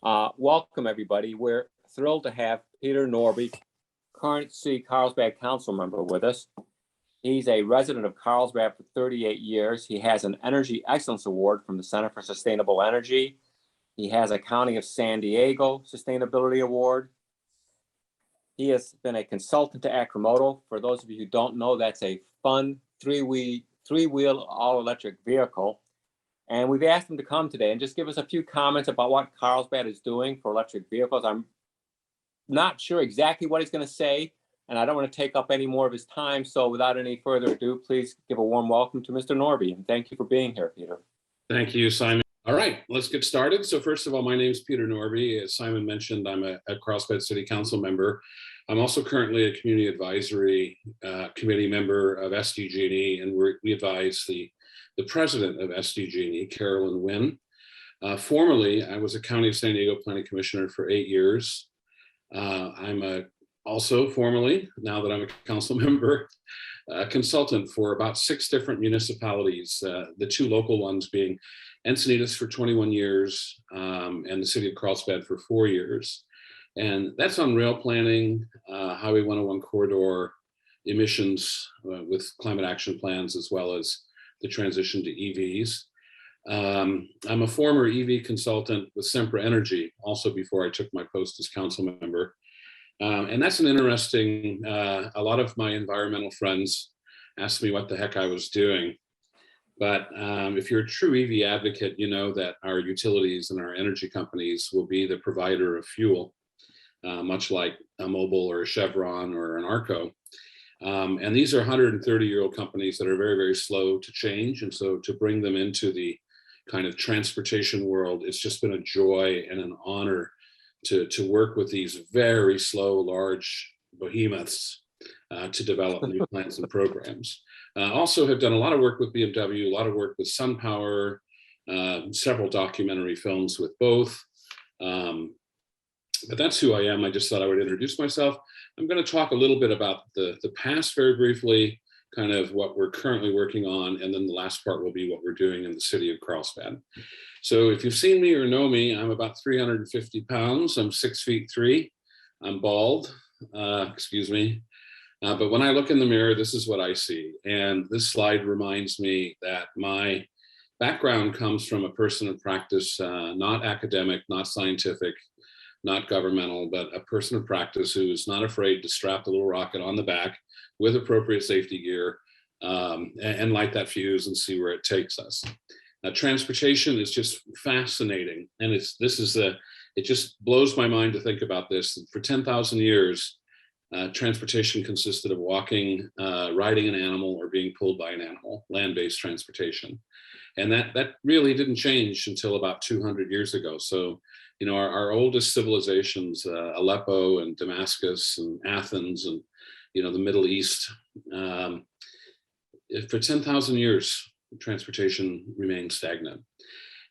Welcome, everybody. We're thrilled to have Peder Norby, current City Carlsbad Council member, with us. He's a resident of Carlsbad for 38 years. He has an Energy Excellence Award from the Center for Sustainable Energy. He has a County of San Diego Sustainability Award. He has been a consultant to Arcimoto. For those of you who don't know, that's a fun three-wheel all-electric vehicle. And we've asked him to come today and just give us a few comments about what Carlsbad is doing for electric vehicles. I'm not sure exactly what he's going to say, and I don't want to take up any more of his time. So without any further ado, please give a warm welcome to Mr. Norby. And thank you for being here, Peder. Thank you, Simon. All right, let's get started. So first of all, my name is Peder Norby. As Simon mentioned, I'm a Carlsbad City Council member. I'm also currently a community advisory committee member of SDG&E, and we advise the president of SDG&E, Carolyn Wynn. Formerly, I was a County of San Diego Planning Commissioner for 8 years. I'm also formerly, now that I'm a council member, a consultant for about 6 different municipalities, the 2 local ones being Encinitas for 21 years and the city of Carlsbad for 4 years. And that's on rail planning, Highway 101 corridor, emissions with climate action plans, as well as the transition to EVs. I'm a former EV consultant with Sempra Energy, also before I took my post as council member. And that's an interesting, a lot of my environmental friends asked me what the heck I was doing. But if you're a true EV advocate, you know that our utilities and our energy companies will be the provider of fuel, much like a Mobil or a Chevron or an Arco. And these are 130-year-old companies that are very, very slow to change. And so to bring them into the kind of transportation world, it's just been a joy and an honor to work with these very slow, large behemoths to develop new plans and programs. Also have done a lot of work with BMW, a lot of work with SunPower, several documentary films with both. But that's who I am. I just thought I would introduce myself. I'm going to talk a little bit about the past very briefly, kind of what we're currently working on, and then the last part will be what we're doing in the city of Carlsbad. So if you've seen me or know me, I'm about 350 pounds. I'm 6'3". I'm bald, excuse me. But when I look in the mirror, this is what I see. And this slide reminds me that my background comes from a person of practice, not academic, not scientific, not governmental, but a person of practice who is not afraid to strap the little rocket on the back with appropriate safety gear and light that fuse and see where it takes us. Transportation is just fascinating. And it just blows my mind to think about this. For 10,000 years, transportation consisted of walking, riding an animal, or being pulled by an animal, land-based transportation. And that really didn't change until about 200 years ago. So, you know, our oldest civilizations, Aleppo and Damascus and Athens and, you know, the Middle East, for 10,000 years, transportation remained stagnant.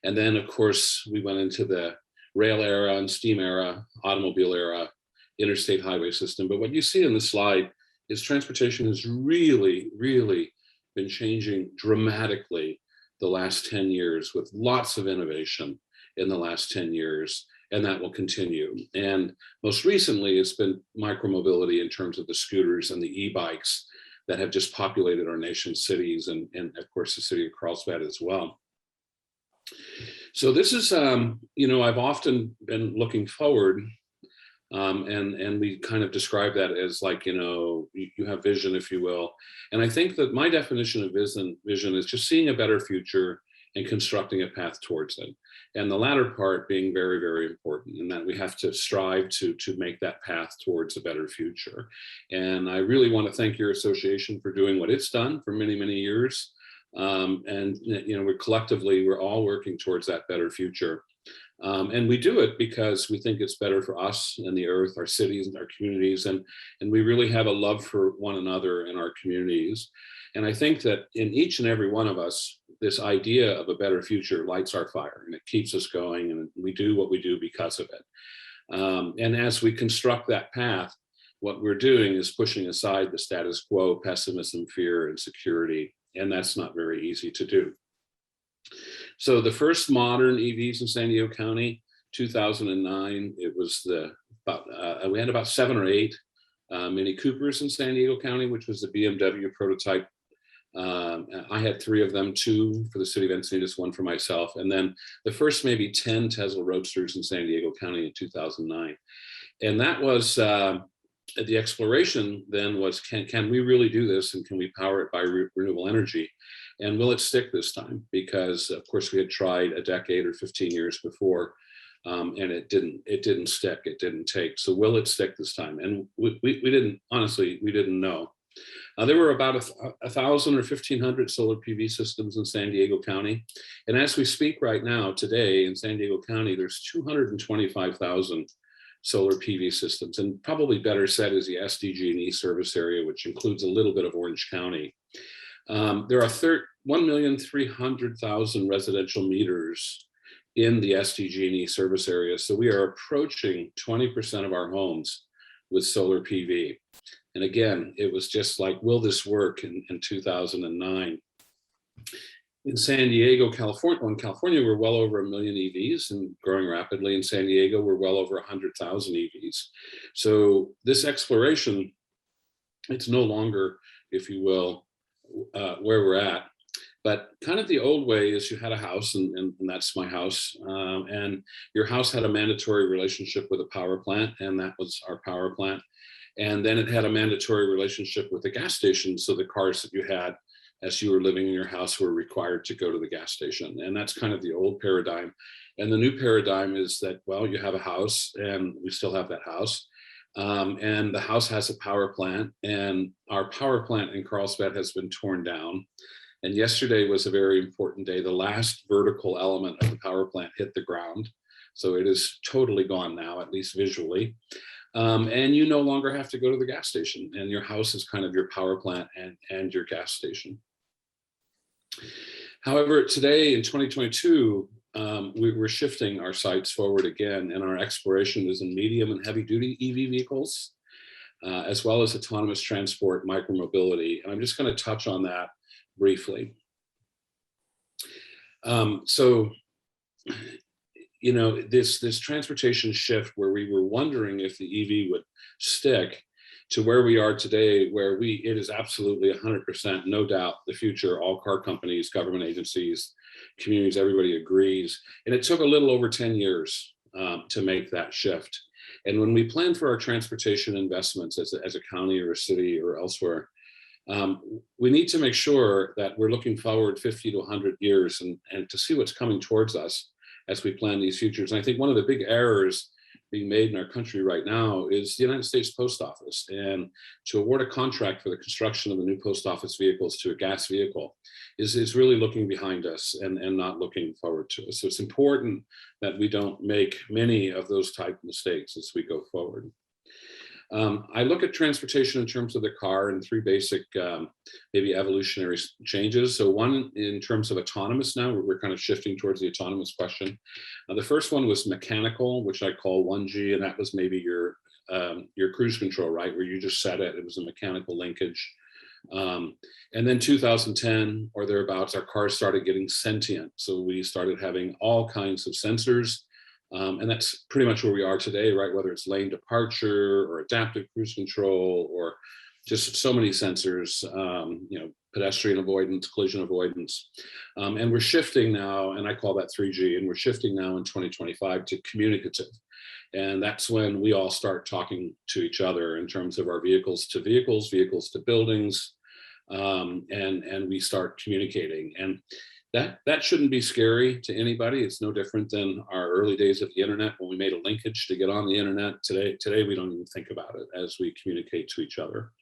And then, of course, we went into the rail era and steam era, automobile era, interstate highway system. But what you see in the slide is transportation has really, really been changing dramatically the last 10 years, with lots of innovation in the last 10 years, and that will continue. And most recently, it's been micromobility in terms of the scooters and the e-bikes that have just populated our nation's cities, and of course, the city of Carlsbad as well. So this is, you know, I've often been looking forward, and we kind of describe that as like, you know, you have vision, if you will. And I think that my definition of vision is just seeing a better future and constructing a path towards it. And the latter part being very, very important, in that we have to strive to make that path towards a better future. And I really want to thank your association for doing what it's done for many, many years. And, you know, we're all working towards that better future. And we do it because we think it's better for us and the earth, our cities and our communities. And we really have a love for one another in our communities. And I think that in each and every one of us, this idea of a better future lights our fire, and it keeps us going, and we do what we do because of it. And as we construct that path, what we're doing is pushing aside the status quo, pessimism, fear, and security, and that's not very easy to do. So the first modern EVs in San Diego County 2009, it was we had about 7 or 8 Mini Coopers in San Diego County, which was the BMW prototype. I had 3 of them, 2 for the city of Encinitas, 1 for myself. And then the first maybe 10 Tesla Roadsters in San Diego County in 2009. And that was the exploration then was, can we really do this, and can we power it by renewable energy? And will it stick this time? Because of course we had tried a decade or 15 years before, and it didn't stick, it didn't take. So will it stick this time? And we didn't, honestly, we didn't know. There were about 1,000 or 1,500 solar PV systems in San Diego County. And as we speak right now, today in San Diego County, there's 225,000 solar PV systems. And probably better said is the SDG&E service area, which includes a little bit of Orange County. There are 1,300,000 residential meters in the SDG&E service area. So we are approaching 20% of our homes with solar PV. And again, it was just like, will this work in 2009? In San Diego, California, we're well over 1 million EVs and growing rapidly. In San Diego, we're well over 100,000 EVs. So this exploration, it's no longer, if you will, where we're at. But kind of the old way is you had a house, and that's my house, and your house had a mandatory relationship with a power plant, and that was our power plant. And then it had a mandatory relationship with the gas station. So the cars that you had as you were living in your house were required to go to the gas station. And that's kind of the old paradigm. And the new paradigm is that, well, you have a house, and we still have that house. And the house has a power plant, and our power plant in Carlsbad has been torn down. And yesterday was a very important day. The last vertical element of the power plant hit the ground. So it is totally gone now, at least visually. And you no longer have to go to the gas station, and your house is kind of your power plant and your gas station. However, today in 2022, we're shifting our sights forward again, and our exploration is in medium and heavy duty EV vehicles, as well as autonomous transport, micromobility. And I'm just going to touch on that briefly. So, you know, this transportation shift where we were wondering if the EV would stick, to where we are today, where it is absolutely 100%, no doubt, the future. All car companies, government agencies, communities, everybody agrees. And it took a little over 10 years to make that shift. And when we plan for our transportation investments as a county or a city or elsewhere, we need to make sure that we're looking forward 50 to 100 years and to see what's coming towards us as we plan these futures. And I think one of the big errors being made in our country right now is the United States Post Office. And to award a contract for the construction of the new post office vehicles to a gas vehicle is really looking behind us and not looking forward to us. So it's important that we don't make many of those type of mistakes as we go forward. I look at transportation in terms of the car in 3 basic, maybe evolutionary changes. So one, in terms of autonomous now, we're kind of shifting towards the autonomous question. The first one was mechanical, which I call 1G, and that was maybe your cruise control, right? Where you just set it, it was a mechanical linkage. And then 2010 or thereabouts, our cars started getting sentient. So we started having all kinds of sensors. And that's pretty much where we are today, right? Whether it's lane departure or adaptive cruise control or just so many sensors, you know, pedestrian avoidance, collision avoidance. And we're shifting now, and I call that 3G, and we're shifting now in 2025 to communicative. And that's when we all start talking to each other in terms of our vehicles to vehicles, vehicles to buildings, and we start communicating. And that shouldn't be scary to anybody. It's no different than our early days of the internet when we made a linkage to get on the internet. Today we don't even think about it as we communicate to each other.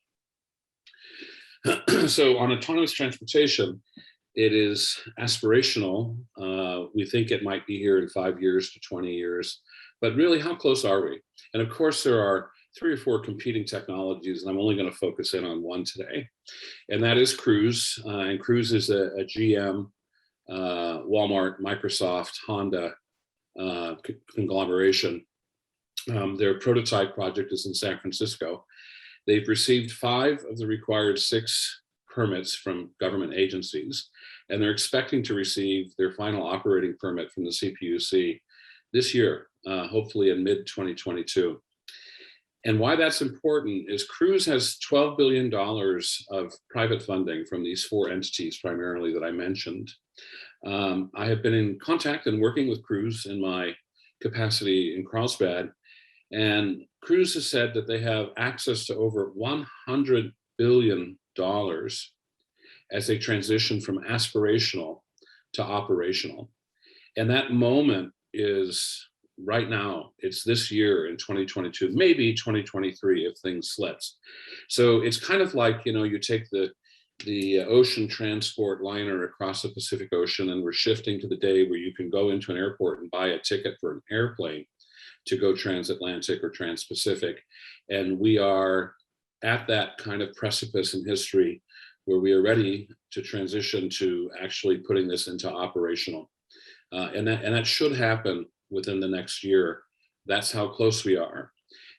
So on autonomous transportation, it is aspirational. We think it might be here in 5 years to 20 years, but really, how close are we? And of course, there are 3 or 4 competing technologies, and I'm only going to focus in on one today, and that is Cruise. And Cruise is a GM, Walmart, Microsoft, Honda conglomeration. Their prototype project is in San Francisco. They've received 5 of the required 6 permits from government agencies, and they're expecting to receive their final operating permit from the CPUC this year, hopefully in mid-2022. And why that's important is Cruise has $12 billion of private funding from these four entities primarily that I mentioned. I have been in contact and working with Cruise in my capacity in Carlsbad, and Cruise has said that they have access to over $100 billion as they transition from aspirational to operational. And that moment is right now. It's this year in 2022, maybe 2023 if things slips. So it's kind of like, you take the ocean transport liner across the Pacific Ocean, and we're shifting to the day where you can go into an airport and buy a ticket for an airplane to go transatlantic or transpacific. And we are at that kind of precipice in history where we are ready to transition to actually putting this into operational. And that should happen within the next year. That's how close we are.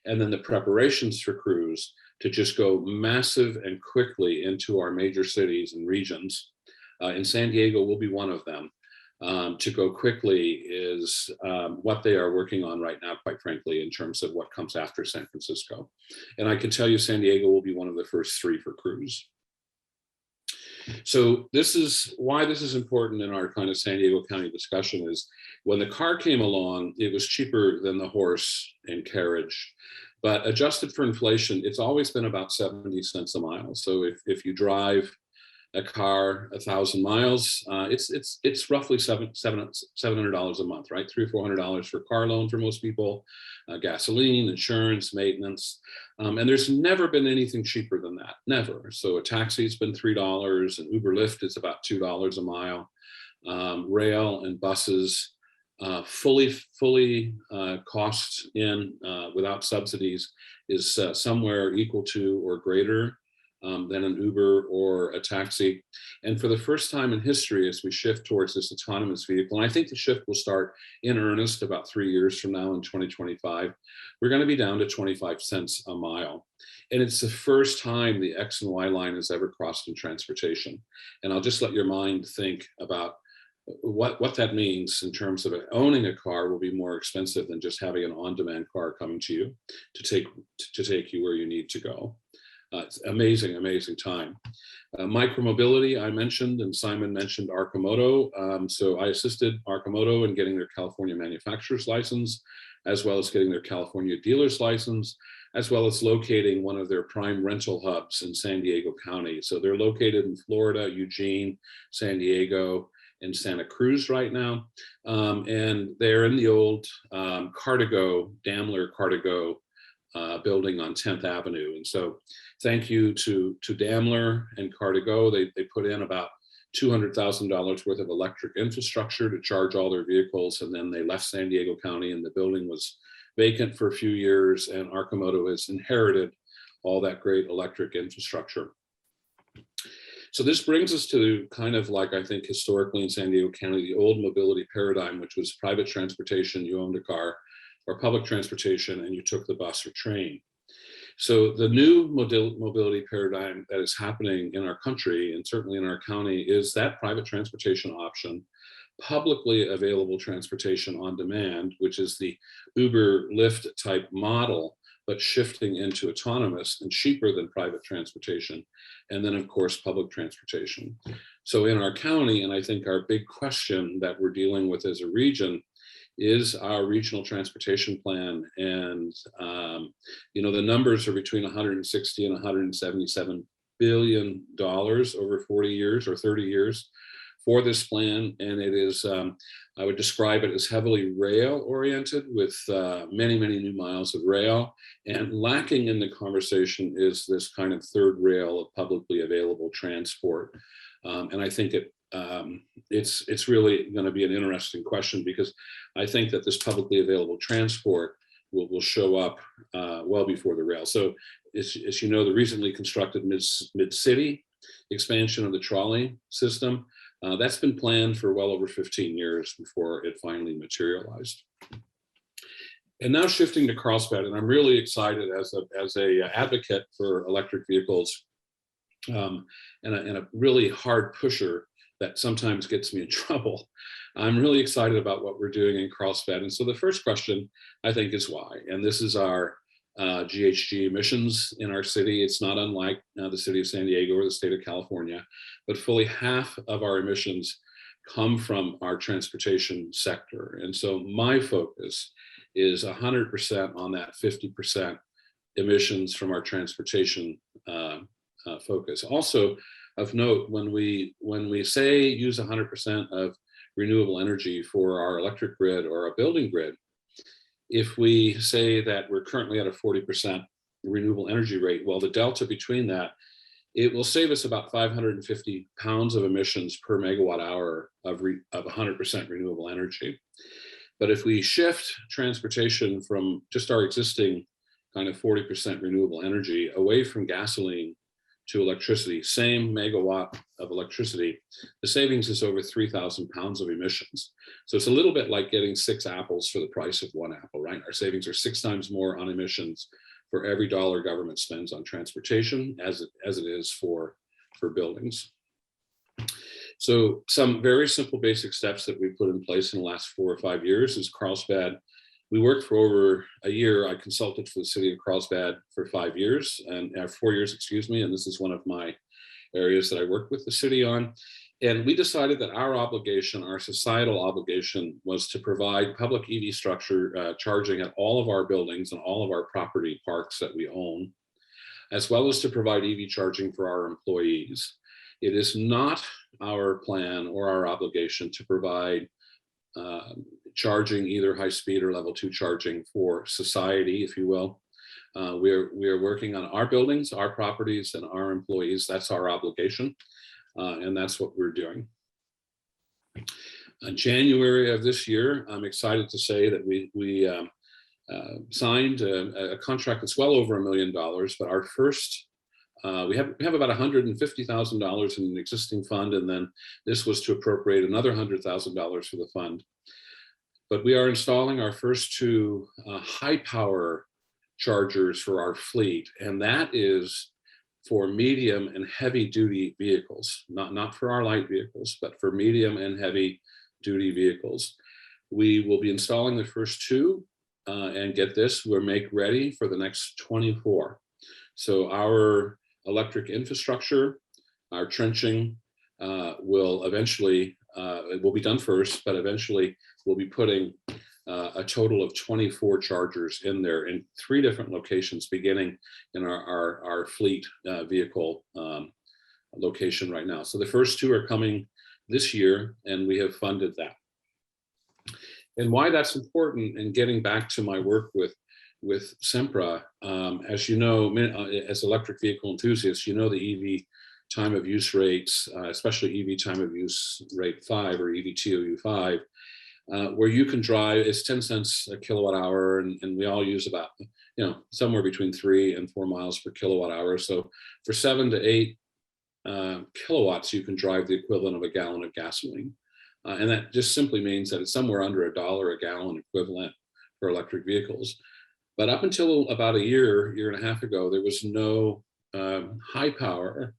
And then the preparations for Cruise to just go massive and quickly into our major cities and regions. And San Diego will be one of them. To go quickly is what they are working on right now, quite frankly, in terms of what comes after San Francisco. And I can tell you San Diego will be one of the first three for Cruise. So this is why this is important in our kind of San Diego County discussion is when the car came along, it was cheaper than the horse and carriage. But adjusted for inflation, it's always been about 70 cents a mile. So if you drive a car 1,000 miles, it's roughly $700 a month, right? $300 or $400 for car loan for most people, gasoline, insurance, maintenance, and there's never been anything cheaper than that, never. So a taxi's been $3, and Uber Lyft is about $2 a mile. Rail and buses, fully cost in without subsidies is somewhere equal to or greater than an Uber or a taxi. And for the first time in history, as we shift towards this autonomous vehicle, and I think the shift will start in earnest about 3 years from now in 2025, we're going to be down to 25 cents a mile. And it's the first time the X and Y line has ever crossed in transportation. And I'll just let your mind think about what that means in terms of owning a car will be more expensive than just having an on-demand car coming to you to take you where you need to go. It's amazing, amazing time. Micromobility, I mentioned, and Simon mentioned Arcimoto. So I assisted Arcimoto in getting their California manufacturer's license, as well as getting their California dealer's license, as well as locating one of their prime rental hubs in San Diego County. So they're located in Florida, Eugene, San Diego, and Santa Cruz right now. And they're in the old Daimler Cartago building on 10th Avenue. And so thank you to Daimler and Cartago. They put in about $200,000 worth of electric infrastructure to charge all their vehicles. And then they left San Diego County and the building was vacant for a few years, and Arcimoto has inherited all that great electric infrastructure. So this brings us to kind of like, I think historically in San Diego County, the old mobility paradigm, which was private transportation, you owned a car, or public transportation and you took the bus or train. So the new mobility paradigm that is happening in our country and certainly in our county is that private transportation option, publicly available transportation on demand, which is the Uber Lyft type model, but shifting into autonomous and cheaper than private transportation. And then of course, public transportation. So in our county, and I think our big question that we're dealing with as a region is our regional transportation plan. And, the numbers are between 160 and 177 billion dollars over 40 years or 30 years for this plan. And it is, I would describe it as heavily rail oriented with many, many new miles of rail, and lacking in the conversation is this kind of third rail of publicly available transport. And I think it's really going to be an interesting question, because I think that this publicly available transport will show up well before the rail. So as you know, the recently constructed mid-city expansion of the trolley system, that's been planned for well over 15 years before it finally materialized. And now shifting to Carlsbad, and I'm really excited as a advocate for electric vehicles, and a really hard pusher that sometimes gets me in trouble. I'm really excited about what we're doing in Carlsbad. And so the first question, I think, is why. And this is our GHG emissions in our city. It's not unlike the city of San Diego or the state of California, but fully half of our emissions come from our transportation sector. And so my focus is 100% on that 50% emissions from our transportation focus. Also of note, when we say use 100% of renewable energy for our electric grid or a building grid, if we say that we're currently at a 40% renewable energy rate, well, the delta between that, it will save us about 550 pounds of emissions per megawatt hour of 100% renewable energy. But if we shift transportation from just our existing kind of 40% renewable energy away from gasoline to electricity, same megawatt of electricity, the savings is over 3,000 pounds of emissions. So it's a little bit like getting 6 apples for the price of 1 apple, right? Our savings are 6 times more on emissions for every dollar government spends on transportation as it is for buildings. So some very simple basic steps that we put in place in the last 4 or 5 years is Carlsbad. We worked for over a year. I consulted for the city of Carlsbad for 5 years and 4 years, excuse me. And this is one of my areas that I work with the city on. And we decided that our obligation, our societal obligation, was to provide public EV structure charging at all of our buildings and all of our property parks that we own, as well as to provide EV charging for our employees. It is not our plan or our obligation to provide charging, either high speed or level 2 charging for society, if you will. We are working on our buildings, our properties, and our employees. That's our obligation, and that's what we're doing. In January of this year, I'm excited to say that we signed a contract that's well over $1 million, but our first we have about $150,000 in an existing fund, and then this was to appropriate another $100,000 for the fund. But we are installing our first 2 high power chargers for our fleet, and that is for medium and heavy duty vehicles, not for our light vehicles, but for medium and heavy duty vehicles. We will be installing the first 2, and get this, we're make ready for the next 24. So our electric infrastructure, our trenching will eventually, it will be done first, but eventually we'll be putting a total of 24 chargers in there in 3 different locations, beginning in our fleet vehicle location right now. So the first 2 are coming this year, and we have funded that. And why that's important, and getting back to my work with Sempra, as you know, as electric vehicle enthusiasts, you know the EV time of use rates, especially EV time of use rate 5 or EV TOU 5, where you can drive, it's 10 cents a kilowatt hour, and we all use about, somewhere between 3 and 4 miles per kilowatt hour. So for 7 to 8 kilowatts, you can drive the equivalent of a gallon of gasoline. And that just simply means that it's somewhere under $1 a gallon equivalent for electric vehicles. But up until about a year and a half ago, there was no high power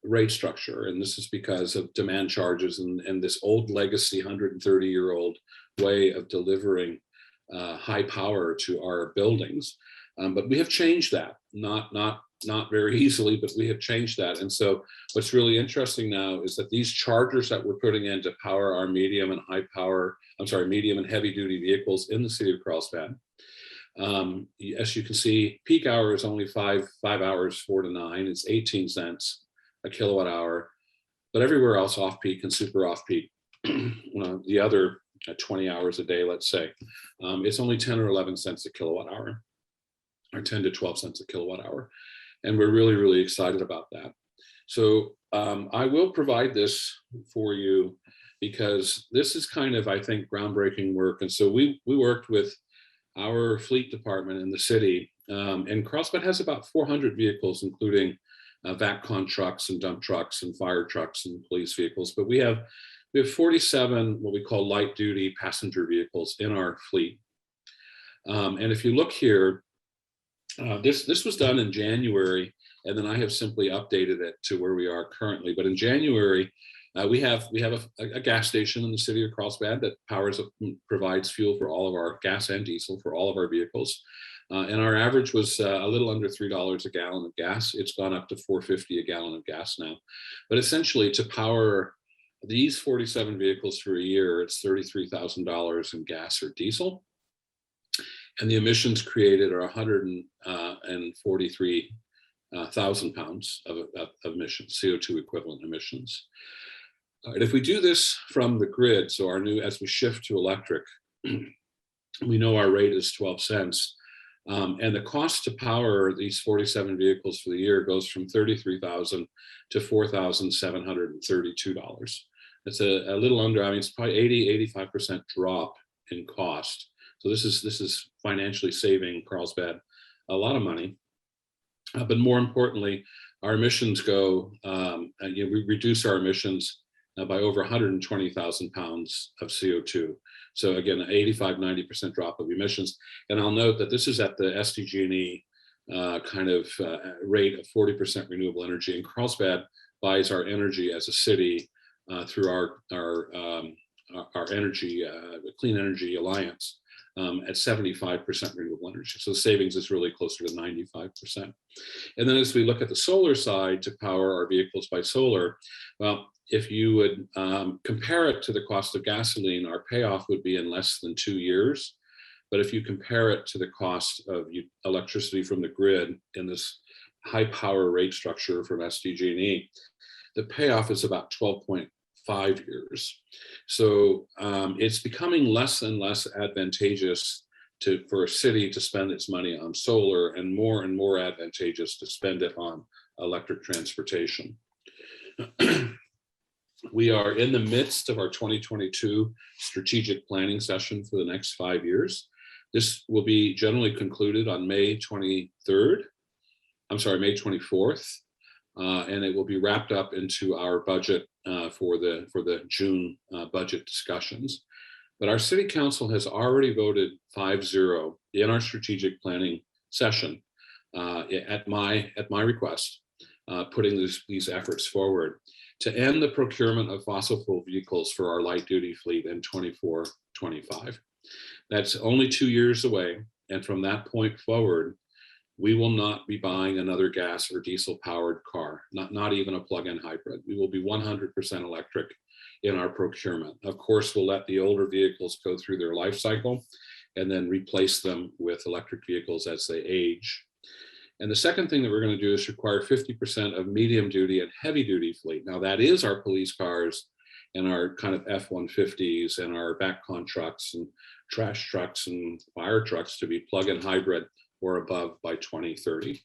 rate structure. And this is because of demand charges and this old legacy 130-year-old way of delivering high power to our buildings. But we have changed that, not very easily, but we have changed that. And so what's really interesting now is that these chargers that we're putting in to power our medium and heavy duty vehicles in the city of Carlsbad, as you can see, peak hour is only 5 hours, 4 to 9. It's 18 cents a kilowatt hour, but everywhere else off peak and super off peak, the other 20 hours a day, let's say, it's only 10 or 11 cents a kilowatt hour, or 10 to 12 cents a kilowatt hour. And we're really, really excited about that. So I will provide this for you because this is kind of, I think, groundbreaking work. And so we worked with our fleet department in the city, and Carlsbad has about 400 vehicles, including VACCON trucks and dump trucks and fire trucks and police vehicles. But we have 47 what we call light duty passenger vehicles in our fleet. And if you look here, this was done in January, and then I have simply updated it to where we are currently. But in January, We have a gas station in the city of Carlsbad that provides fuel for all of our gas and diesel for all of our vehicles. And our average was a little under $3 a gallon of gas. It's gone up to $4.50 a gallon of gas now. But essentially, to power these 47 vehicles for a year, it's $33,000 in gas or diesel. And the emissions created are 143,000 pounds of emissions, CO2 equivalent emissions. All right, if we do this from the grid, so as we shift to electric, we know our rate is 12 cents. And the cost to power these 47 vehicles for the year goes from $33,000 to $4,732. It's a little under, I mean, it's probably 85% drop in cost. So this is financially saving Carlsbad a lot of money. But more importantly, our emissions we reduce our emissions by over 120,000 pounds of CO2. So again, 85-90% drop of emissions. And I'll note that this is at the SDG&E rate of 40% renewable energy. And Carlsbad buys our energy as a city through our energy, Clean Energy Alliance. At 75% renewable energy. So the savings is really closer to 95%. And then as we look at the solar side to power our vehicles by solar, well, if you would compare it to the cost of gasoline, our payoff would be in less than 2 years. But if you compare it to the cost of electricity from the grid in this high power rate structure from SDG&E, the payoff is about 12.5 years. So it's becoming less and less advantageous for a city to spend its money on solar, and more advantageous to spend it on electric transportation. We are in the midst of our 2022 strategic planning session for the next 5 years. This will be generally concluded on May 24th. And it will be wrapped up into our budget for the June budget discussions. But our city council has already voted 5-0 in our strategic planning session at my request, putting these efforts forward to end the procurement of fossil fuel vehicles for our light duty fleet in 24-25. That's only 2 years away. And from that point forward, we will not be buying another gas or diesel powered car, not even a plug-in hybrid. We will be 100% electric in our procurement. Of course, we'll let the older vehicles go through their life cycle and then replace them with electric vehicles as they age. And the second thing that we're going to do is require 50% of medium duty and heavy duty fleet. Now that is our police cars and our kind of F-150s and our backcon trucks and trash trucks and fire trucks to be plug-in hybrid or above by 2030.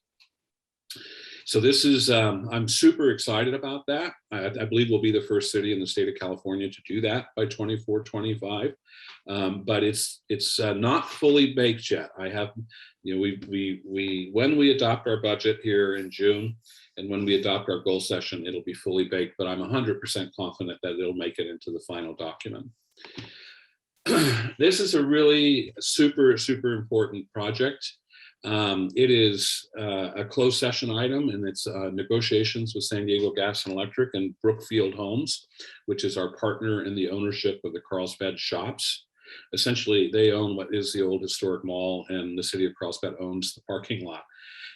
So this is, I'm super excited about that. I believe we'll be the first city in the state of California to do that by 24-25. But it's not fully baked yet. I have, when we adopt our budget here in June and when we adopt our goal session, it'll be fully baked, but I'm 100% confident that it'll make it into the final document. This is a really super, super important project. It is a closed session item, and it's negotiations with San Diego Gas and Electric and Brookfield Homes, which is our partner in the ownership of the Carlsbad shops. Essentially, they own what is the old historic mall, and the city of Carlsbad owns the parking lot.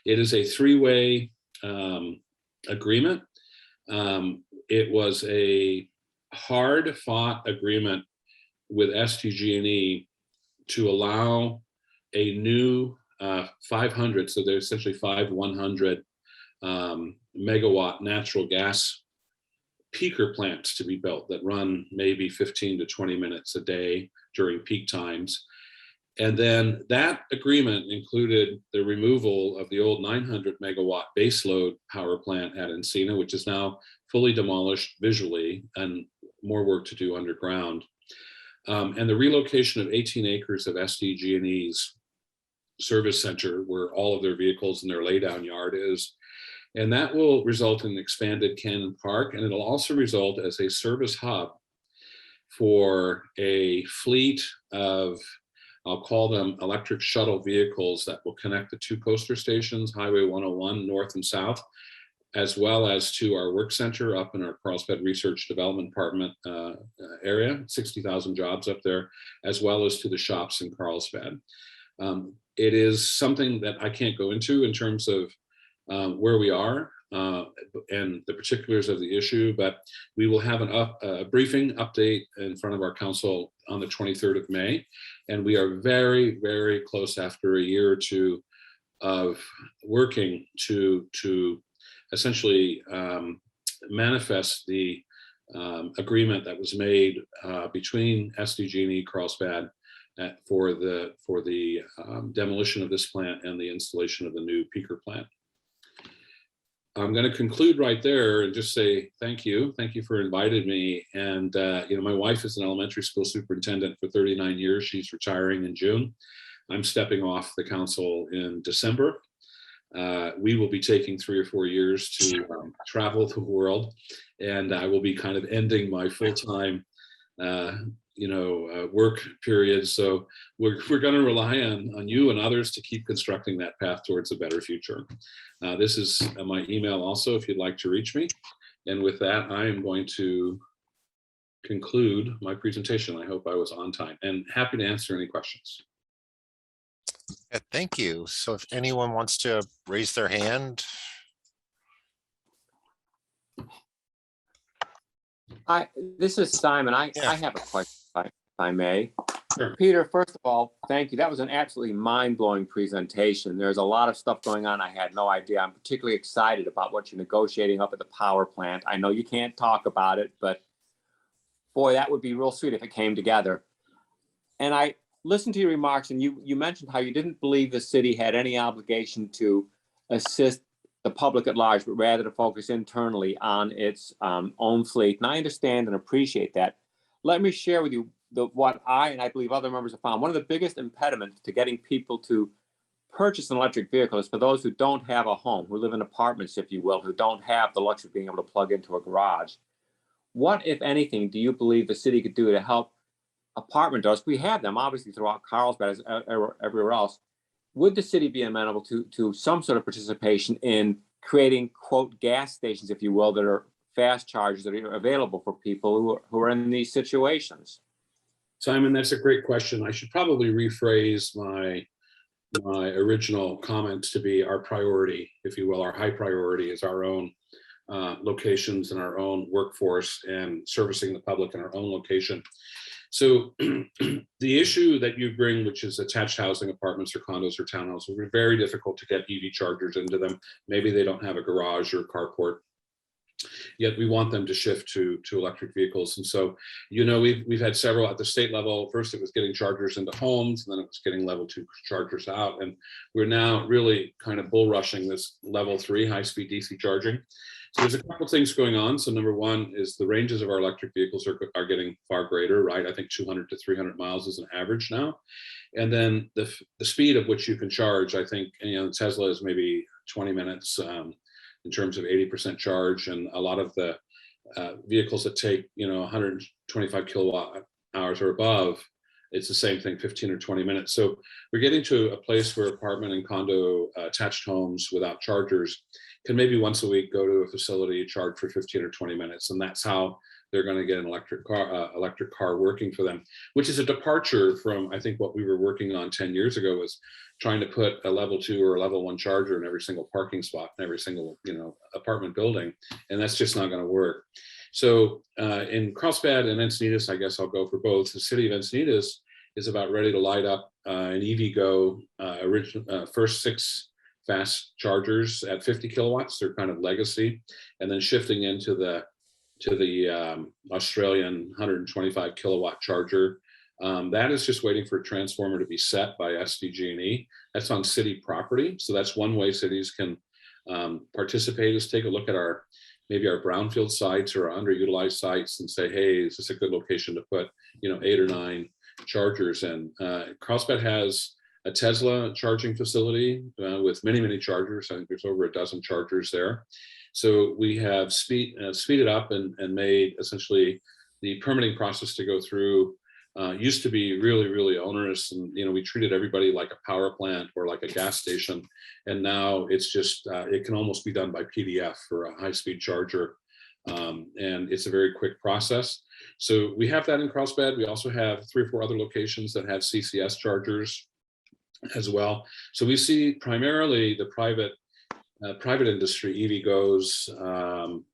It is a three-way agreement. It was a hard-fought agreement with SDG&E to allow a new 500, so there's essentially 5 100 megawatt natural gas peaker plants to be built that run maybe 15 to 20 minutes a day during peak times. And then that agreement included the removal of the old 900 megawatt baseload power plant at Encina, which is now fully demolished visually and more work to do underground. And the relocation of 18 acres of SDG&E's service center where all of their vehicles and their laydown yard is. And that will result in expanded Cannon Park, and it'll also result as a service hub for a fleet of, I'll call them electric shuttle vehicles that will connect the two coaster stations, Highway 101 north and south, as well as to our work center up in our Carlsbad Research Development Department area, 60,000 jobs up there, as well as to the shops in Carlsbad. It is something that I can't go into in terms of where we are and the particulars of the issue, but we will have a briefing update in front of our council on the 23rd of May. And we are very, very close, after a year or two of working to essentially manifest the agreement that was made between SDG&E Carlsbad for the demolition of this plant and the installation of the new peaker plant. I'm going to conclude right there and just say thank you. Thank you for inviting me. And my wife is an elementary school superintendent for 39 years. She's retiring in June. I'm stepping off the council in December. We will be taking 3 or 4 years to travel the world, and I will be kind of ending my full-time work period. So we're going to rely on you and others to keep constructing that path towards a better future. This is my email also, if you'd like to reach me. And with that, I am going to conclude my presentation. I hope I was on time and happy to answer any questions. Yeah, thank you. So if anyone wants to raise their hand. This is Simon. I have a question, if I may. Sure. Peter, first of all, thank you. That was an absolutely mind-blowing presentation. There's a lot of stuff going on I had no idea. I'm particularly excited about what you're negotiating up at the power plant. I know you can't talk about it, but boy, that would be real sweet if it came together. And I listened to your remarks, and you mentioned how you didn't believe the city had any obligation to assist the public at large, but rather to focus internally on its own fleet. And I understand and appreciate that. Let me share with you what I and I believe other members have found. One of the biggest impediments to getting people to purchase an electric vehicle is for those who don't have a home, who live in apartments, if you will, who don't have the luxury of being able to plug into a garage. What, if anything, do you believe the city could do to help apartment owners? We have them obviously throughout Carlsbad as everywhere else. Would the city be amenable to some sort of participation in creating, quote, gas stations, if you will, that are fast chargers that are available for people who are in these situations? Simon, that's a great question. I should probably rephrase my original comments to be our priority, if you will. Our high priority is our own locations and our own workforce and servicing the public in our own location. So the issue that you bring, which is attached housing, apartments or condos or townhouses, are very difficult to get EV chargers into them. Maybe they don't have a garage or carport. Yet we want them to shift to electric vehicles. And so, we've had several at the state level. First, it was getting chargers into homes, and then it was getting level 2 chargers out. And we're now really kind of bull rushing this level 3 high-speed DC charging. So there's a couple of things going on. So number one is the ranges of our electric vehicles are getting far greater, right? I think 200 to 300 miles is an average now. And then the speed of which you can charge, I think, Tesla is maybe 20 minutes in terms of 80% charge. And a lot of the vehicles that take, 125 kilowatt hours or above, it's the same thing, 15 or 20 minutes. So we're getting to a place where apartment and condo attached homes without chargers can maybe once a week go to a facility, charge for 15 or 20 minutes. And that's how they're going to get an electric car working for them, which is a departure from, I think, what we were working on 10 years ago, was trying to put a level 2 or a level 1 charger in every single parking spot in every single, apartment building. And that's just not going to work. So in Carlsbad and Encinitas, I guess I'll go for both. The city of Encinitas is about ready to light up an EVgo first 6 fast chargers at 50 kilowatts. They're kind of legacy, and then shifting into the Australian 125 kilowatt charger. That is just waiting for a transformer to be set by SDG&E. That's on city property. So that's one way cities can participate, is take a look at maybe our brownfield sites or our underutilized sites and say, hey, is this a good location to put 8 or 9 chargers in? Carlsbad has a Tesla charging facility with many chargers. I think there's over a dozen chargers there. So we have speeded up and made essentially the permitting process to go through used to be really, really onerous, and we treated everybody like a power plant or like a gas station, and now it's just it can almost be done by PDF for a high-speed charger, and it's a very quick process. So we have that in Carlsbad. We also have 3 or 4 other locations that have CCS chargers as well. So we see primarily the private industry, EVgo's,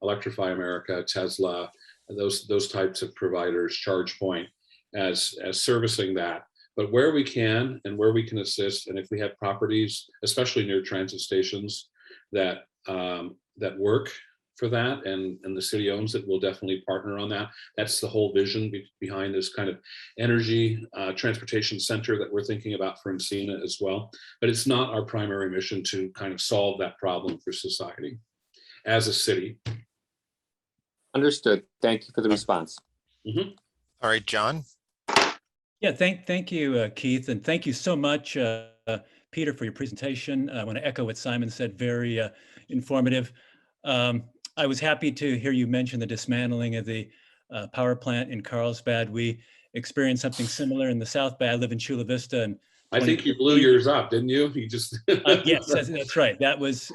Electrify America, Tesla, those types of providers, ChargePoint, as servicing that. But where we can and where we can assist, and if we have properties, especially near transit stations, that that work for that, and the city owns it, we'll definitely partner on that. That's the whole vision behind this kind of energy transportation center that we're thinking about for Encina as well. But it's not our primary mission to kind of solve that problem for society as a city. Understood. Thank you for the response. Mm-hmm. All right, John. Yeah, thank you, Keith, and thank you so much, Peter, for your presentation. I want to echo what Simon said, very informative. I was happy to hear you mention the dismantling of the power plant in Carlsbad. We experienced something similar in the South Bay. I live in Chula Vista. And I think you blew yours up, didn't you? You just yes, that's right. That was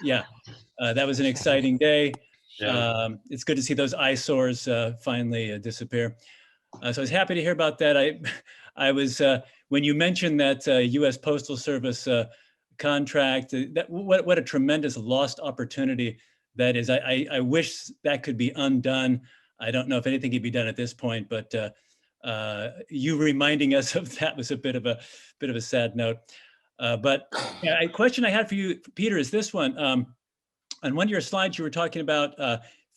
that was an exciting day. Yeah. It's good to see those eyesores finally disappear. So I was happy to hear about that. I was when you mentioned that U.S. Postal Service contract. What a tremendous lost opportunity that is. I wish that could be undone. I don't know if anything could be done at this point, but you reminding us of that was a bit of a sad note. But a question I had for you, Peter, is this one. On one of your slides, you were talking about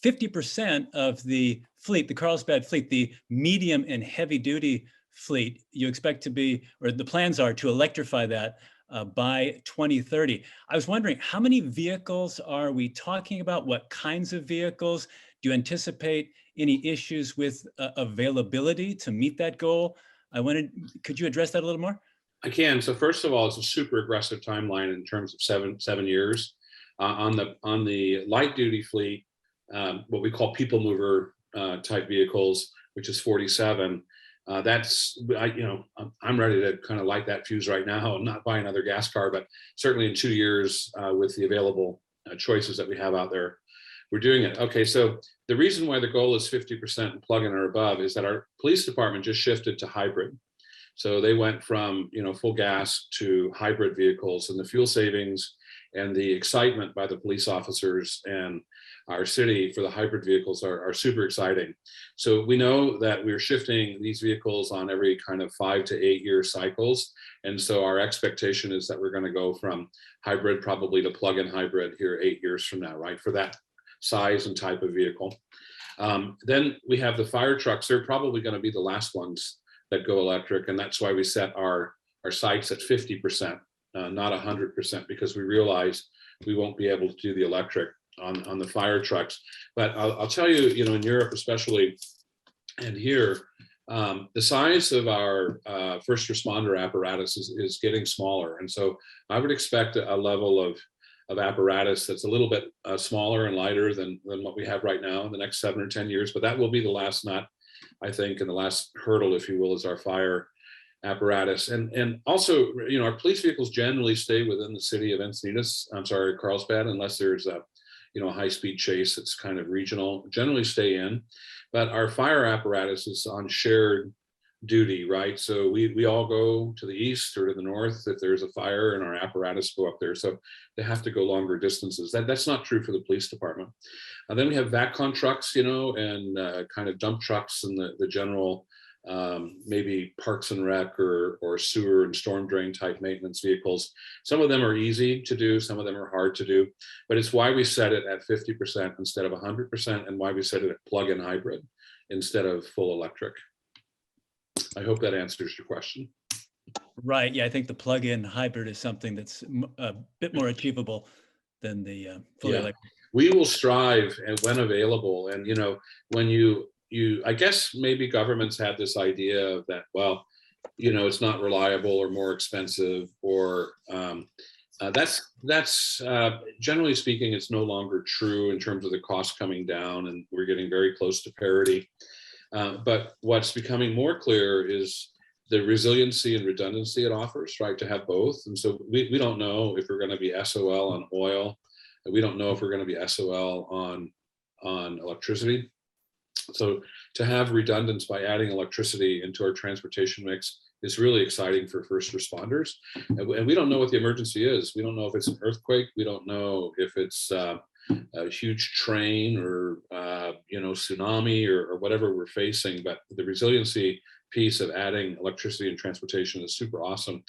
50% of the fleet, the Carlsbad fleet, the medium and heavy duty fleet, you expect to be, or the plans are to electrify that by 2030. I was wondering, how many vehicles are we talking about? What kinds of vehicles? Do you anticipate any issues with availability to meet that goal? Could you address that a little more? I can. So first of all, it's a super aggressive timeline in terms of seven years. On the light duty fleet, what we call people mover type vehicles, which is 47. That's I'm ready to kind of light that fuse right now and not buy another gas car, but certainly in 2 years with the available choices that we have out there, we're doing it. Okay, so the reason why the goal is 50% plug-in or above is that our police department just shifted to hybrid. So they went from full gas to hybrid vehicles, and the fuel savings and the excitement by the police officers and our city for the hybrid vehicles are super exciting. So we know that we're shifting these vehicles on every kind of 5 to 8 year cycles. And so our expectation is that we're going to go from hybrid probably to plug-in hybrid here 8 years from now, right? For that size and type of vehicle. Then we have the fire trucks. They're probably going to be the last ones that go electric. And that's why we set our sights at 50%, not 100%, because we realize we won't be able to do the electric on the fire trucks. But I'll tell you, in Europe especially, and here, the size of our first responder apparatus is getting smaller. And so I would expect a level of apparatus that's a little bit smaller and lighter than what we have right now in the next 7 or 10 years. But that will be the last nut, I think, and the last hurdle, if you will, is our fire apparatus. And also, our police vehicles generally stay within the city of Carlsbad, unless there's a high-speed chase that's kind of regional, generally stay in. But our fire apparatus is on shared duty, right? So we all go to the east or to the north if there's a fire, and our apparatus go up there. So they have to go longer distances. That's not true for the police department. And then we have VACCON trucks, and kind of dump trucks and the general maybe parks and rec or sewer and storm drain type maintenance vehicles. Some of them are easy to do, some of them are hard to do, but it's why we set it at 50% instead of 100%, and why we set it at plug-in hybrid instead of full electric. I hope that answers your question. Right. Yeah, I think the plug-in hybrid is something that's a bit more achievable than the fully electric. We will strive, and when available, and when I guess maybe governments have this idea of that, well, it's not reliable or more expensive, or that's generally speaking, it's no longer true in terms of the cost coming down, and we're getting very close to parity. But what's becoming more clear is the resiliency and redundancy it offers, right, to have both. And so we don't know if we're going to be SOL on oil. We don't know if we're going to be SOL on electricity. So to have redundance by adding electricity into our transportation mix is really exciting for first responders. And we don't know what the emergency is. We don't know if it's an earthquake. We don't know if it's a huge train or tsunami or whatever we're facing. But the resiliency piece of adding electricity and transportation is super awesome.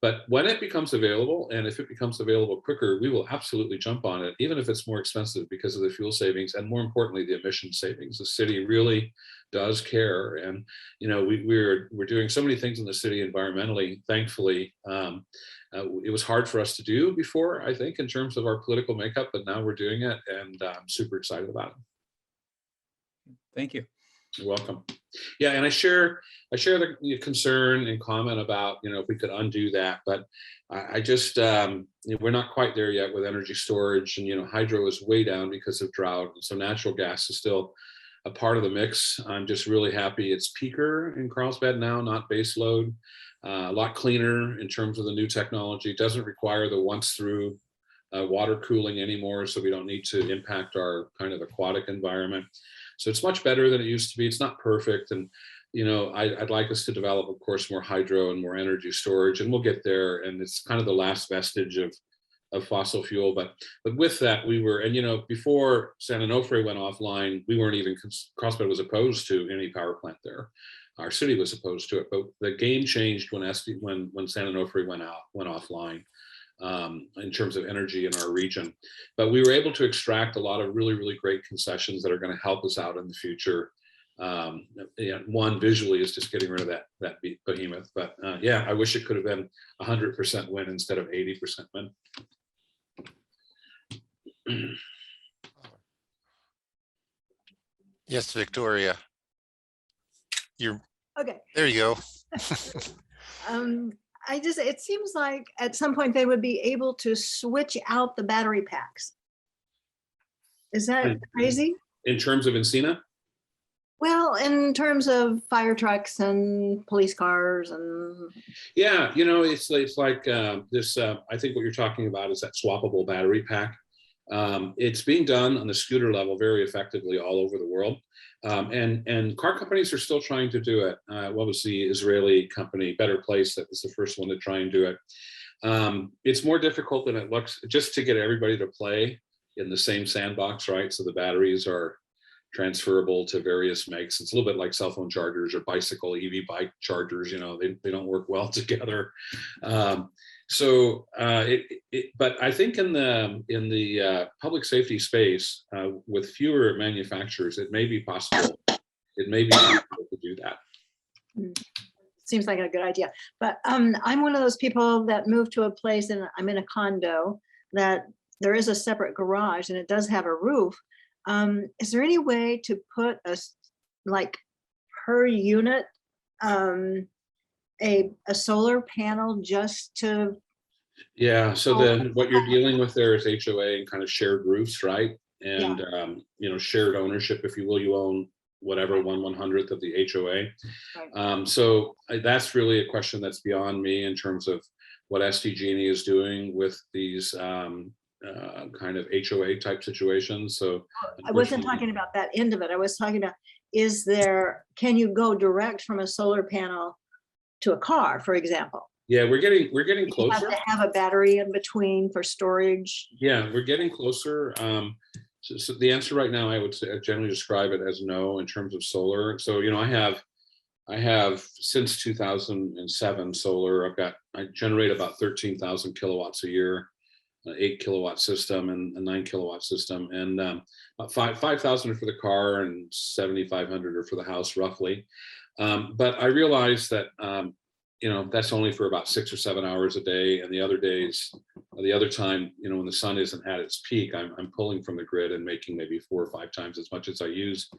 But when it becomes available, and if it becomes available quicker, we will absolutely jump on it, even if it's more expensive because of the fuel savings and, more importantly, the emission savings. The city really does care, and we're doing so many things in the city environmentally. Thankfully, it was hard for us to do before, I think, in terms of our political makeup, but now we're doing it, and I'm super excited about it. Thank you. You're welcome. Yeah, and I share the concern and comment about if we could undo that, but I just we're not quite there yet with energy storage, and hydro is way down because of drought, and so natural gas is still a part of the mix. I'm just really happy it's peaker in Carlsbad now, not base load. A lot cleaner in terms of the new technology. It doesn't require the once through water cooling anymore, so we don't need to impact our kind of aquatic environment. So it's much better than it used to be. It's not perfect. And, I'd like us to develop, of course, more hydro and more energy storage, and we'll get there. And it's kind of the last vestige of fossil fuel. But with that, we were, and, before San Onofre went offline, we weren't even, Carlsbad was opposed to any power plant there. Our city was opposed to it, but the game changed when San Onofre went offline. In terms of energy in our region. But we were able to extract a lot of really, really great concessions that are going to help us out in the future. One, visually, is just getting rid of that behemoth. But yeah, I wish it could have been 100% win instead of 80% win. Yes, Victoria. Okay. There you go. It seems like at some point they would be able to switch out the battery packs. Is that crazy? In terms of Encina? Well, in terms of fire trucks and police cars and. Yeah, it's like this, I think what you're talking about is that swappable battery pack. It's being done on the scooter level very effectively all over the world. And car companies are still trying to do it. What was the Israeli company, Better Place, that was the first one to try and do it. It's more difficult than it looks, just to get everybody to play in the same sandbox, right? So the batteries are transferable to various makes. It's a little bit like cell phone chargers or EV bike chargers. They don't work well together. But I think in the public safety space, with fewer manufacturers, it may be possible. It may be possible to do that. Seems like a good idea. But I'm one of those people that moved to a place, and I'm in a condo that there is a separate garage, and it does have a roof. Is there any way to put per unit a solar panel just to? Yeah, so what you're dealing with there is HOA and kind of shared roofs, right? And shared ownership, if you will. You own whatever 1/100th of the HOA. Right. So that's really a question that's beyond me in terms of what SDG&E is doing with these kind of HOA type situations. So I wasn't talking about that end of it. I was talking about, can you go direct from a solar panel to a car, for example? Yeah, we're getting closer. You have to have a battery in between for storage. Yeah, we're getting closer. So the answer right now, I would say, generally describe it as no in terms of solar. So I have since 2007 solar. I generate about 13,000 kilowatts a year, an 8 kilowatt system and a 9 kilowatt system, and 5,000 are for the car and 7,500 are for the house, roughly. But I realized that that's only for about 6 or 7 hours a day, and the other time, when the sun isn't at its peak, I'm pulling from the grid and making maybe 4 or 5 times as much as I use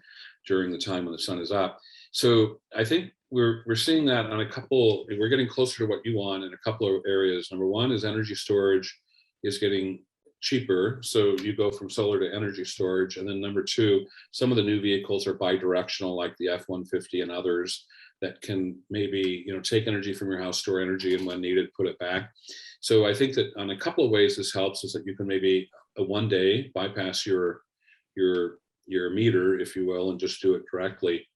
during the time when the sun is up. So I think we're seeing that on we're getting closer to what you want in a couple of areas. Number one is energy storage is getting cheaper, so you go from solar to energy storage. And then number two, some of the new vehicles are bi-directional, like the F-150 and others. that can maybe, take energy from your house, store energy, and when needed, put it back. So I think that on a couple of ways this helps is that you can maybe one day bypass your meter, if you will, and just do it directly.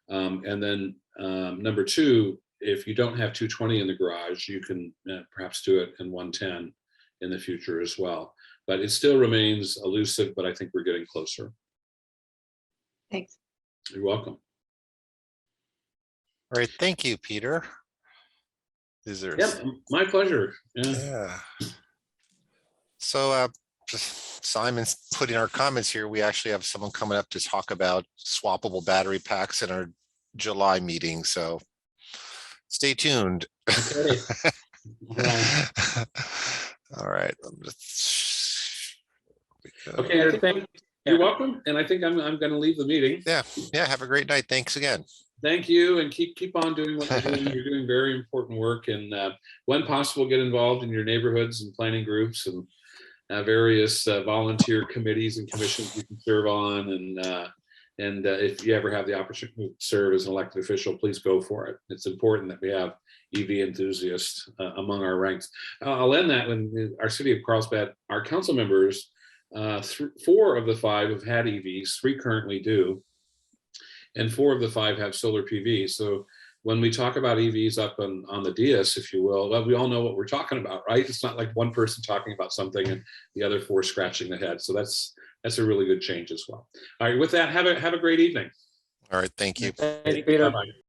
And then number two, if you don't have 220 in the garage, you can perhaps do it in 110 in the future as well. But it still remains elusive, but I think we're getting closer. Thanks. You're welcome. All right, thank you, Peter. Is there? Yeah, my pleasure. Yeah. So Simon's putting our comments here. We actually have someone coming up to talk about swappable battery packs in our July meeting. So stay tuned. Okay. All right. Okay. You're welcome. And I think I'm going to leave the meeting. Yeah. Have a great night. Thanks again. Thank you, and keep on doing what you're doing. You're doing very important work, and when possible, get involved in your neighborhoods and planning groups and various volunteer committees and commissions you can serve on. And if you ever have the opportunity to serve as an elected official, please go for it. It's important that we have EV enthusiasts among our ranks. I'll end that when our city of Carlsbad, our council members, 4 of the 5 have had EVs, 3 currently do. And 4 of the 5 have solar PV. So when we talk about EVs up on the dais, if you will, well, we all know what we're talking about, right? It's not like one person talking about something and the other 4 scratching their head. So that's a really good change as well. All right, with that, have a great evening. All right, thank you. Thanks, Peter. Bye-bye.